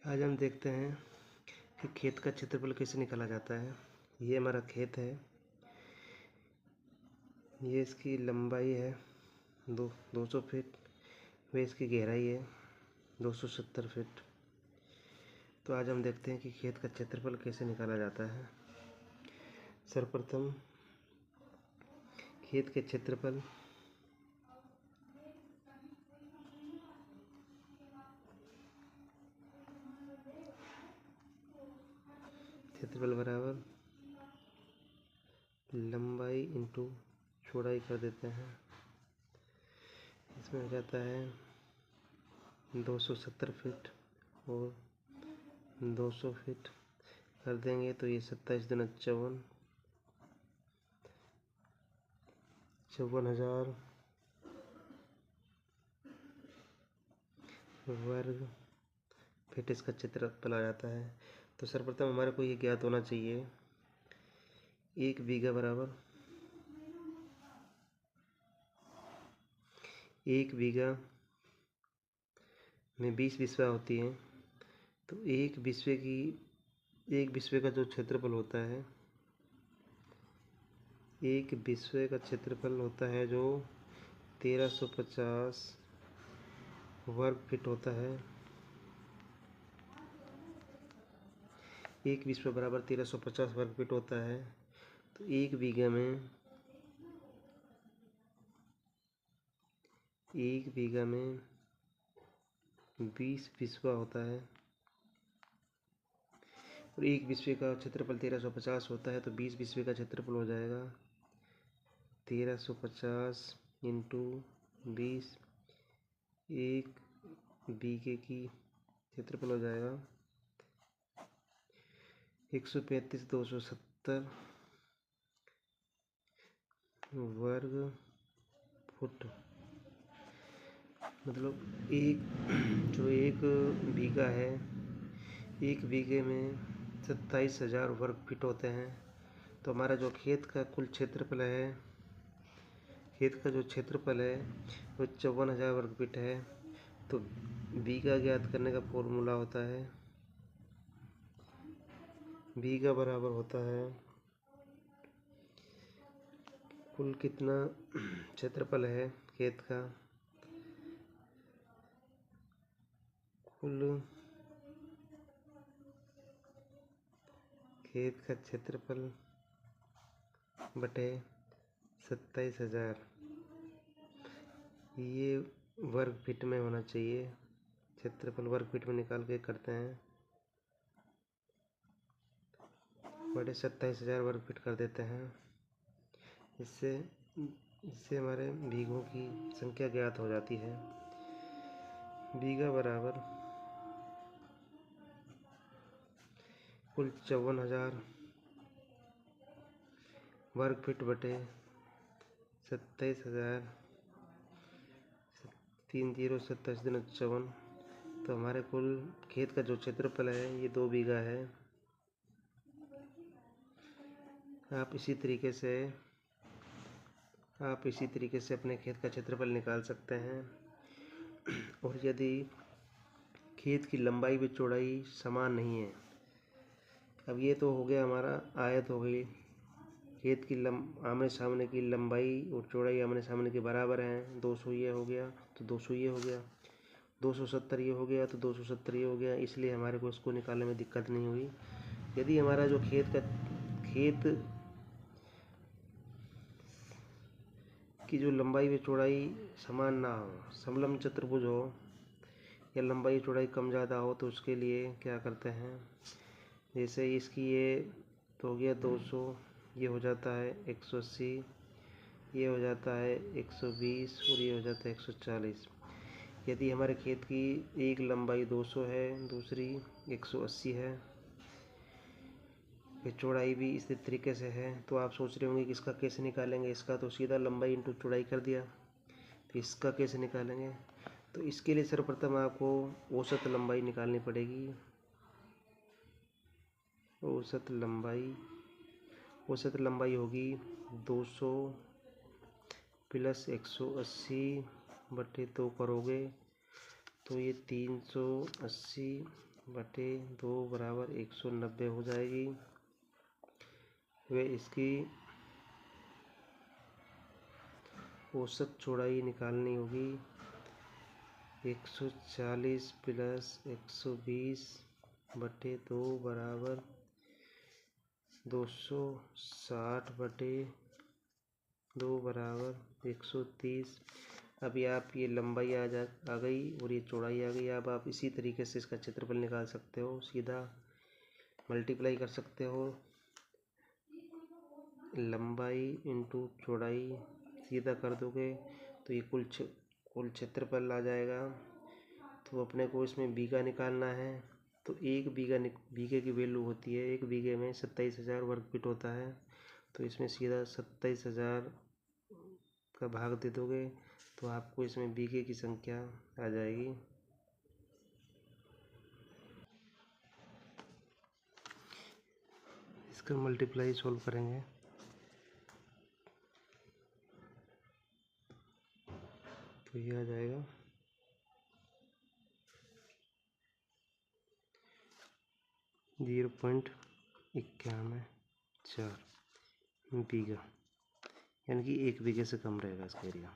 आज हम देखते हैं कि खेत का क्षेत्रफल कैसे निकाला जाता है। ये हमारा खेत है, ये इसकी लंबाई है 200 फीट, वे इसकी गहराई है 270 फीट। तो आज हम देखते हैं कि खेत का क्षेत्रफल कैसे निकाला जाता है। सर्वप्रथम खेत के क्षेत्रफल बराबर लंबाई इंटू चौड़ाई कर देते हैं। इसमें हो जाता है 270 फीट और 200 फीट कर देंगे तो ये 27 दूना 54,000 वर्ग फीट इसका क्षेत्रफल आ जाता है। तो सर्वप्रथम हमारे को ये ज्ञात होना चाहिए 1 बीघा बराबर 1 बीघा में 20 बिस्वा होती हैं। तो एक बिस्वे का जो क्षेत्रफल होता है, एक बिस्वे का क्षेत्रफल होता है जो 1350 वर्ग फीट होता है। एक बिस्वा बराबर 1350 वर्ग फीट होता है। तो एक बीघा में 20 बिस्वा होता है और एक बिस्वे का क्षेत्रफल 1350 होता है। तो 20 बिस्वे का क्षेत्रफल हो जाएगा 1350 इंटू 20। एक बीघे की क्षेत्रफल हो जाएगा 135,270 वर्ग फुट। मतलब एक बीघा है, एक बीघे में 27,000 वर्ग फीट होते हैं। तो हमारा जो खेत का कुल क्षेत्रफल है, खेत का जो क्षेत्रफल है वो 54,000 वर्ग फीट है। तो बीघा ज्ञात करने का फॉर्मूला होता है, बीघा बराबर होता है कुल कितना क्षेत्रफल है खेत का, कुल खेत का क्षेत्रफल बटे 27,000। ये वर्ग फीट में होना चाहिए। क्षेत्रफल वर्ग फीट में निकाल के करते हैं, बटे 27,000 वर्ग फीट कर देते हैं। इससे हमारे बीघों की संख्या ज्ञात हो जाती है। बीघा बराबर कुल 54,000 वर्ग फीट बटे 27,000, 3 0 27 दूना 54। तो हमारे कुल खेत का जो क्षेत्रफल है ये 2 बीघा है। आप इसी तरीके से अपने खेत का क्षेत्रफल निकाल सकते हैं। और यदि खेत की लंबाई व चौड़ाई समान नहीं है, अब ये तो हो गया हमारा आयत हो गई, खेत की आमने सामने की लंबाई और चौड़ाई आमने सामने के बराबर हैं। 200 ये हो गया तो 200 ये हो गया, 270 ये हो गया तो 270 ये हो गया। इसलिए हमारे को इसको निकालने में दिक्कत नहीं हुई। यदि हमारा जो खेत की जो लंबाई व चौड़ाई समान ना हो, समलंब चतुर्भुज हो या लंबाई चौड़ाई कम ज़्यादा हो, तो उसके लिए क्या करते हैं, जैसे इसकी ये तो हो गया 200, ये हो जाता है 180, ये हो जाता है 120 और ये हो जाता है 140। यदि हमारे खेत की एक लंबाई 200 है, दूसरी 180 है, फिर चौड़ाई भी इसी तरीके से है, तो आप सोच रहे होंगे कि इसका कैसे निकालेंगे। इसका तो सीधा लंबाई इंटू चौड़ाई कर दिया, तो इसका कैसे निकालेंगे। तो इसके लिए सर्वप्रथम आपको औसत लंबाई निकालनी पड़ेगी। औसत लंबाई होगी 200 प्लस 180 बटे 2 करोगे तो ये 380 बटे 2 बराबर 190 हो जाएगी। वे इसकी औसत चौड़ाई निकालनी होगी। 140 प्लस 120 बटे 2 बराबर 260 बटे 2 बराबर 130। अभी आप ये लंबाई आ गई और ये चौड़ाई आ गई। अब आप इसी तरीके से इसका क्षेत्रफल निकाल सकते हो। सीधा मल्टीप्लाई कर सकते हो, लंबाई इंटू चौड़ाई सीधा कर दोगे तो ये कुल क्षेत्रफल आ जाएगा। तो अपने को इसमें बीघा निकालना है। तो एक बीघे की वैल्यू होती है, एक बीघे में 27,000 वर्ग फीट होता है। तो इसमें सीधा 27,000 का भाग दे दोगे तो आपको इसमें बीघे की संख्या आ जाएगी। इसका मल्टीप्लाई सॉल्व करेंगे तो ये आ जाएगा 0.91 बीघा, यानी कि 1 बीघे से कम रहेगा इसका एरिया।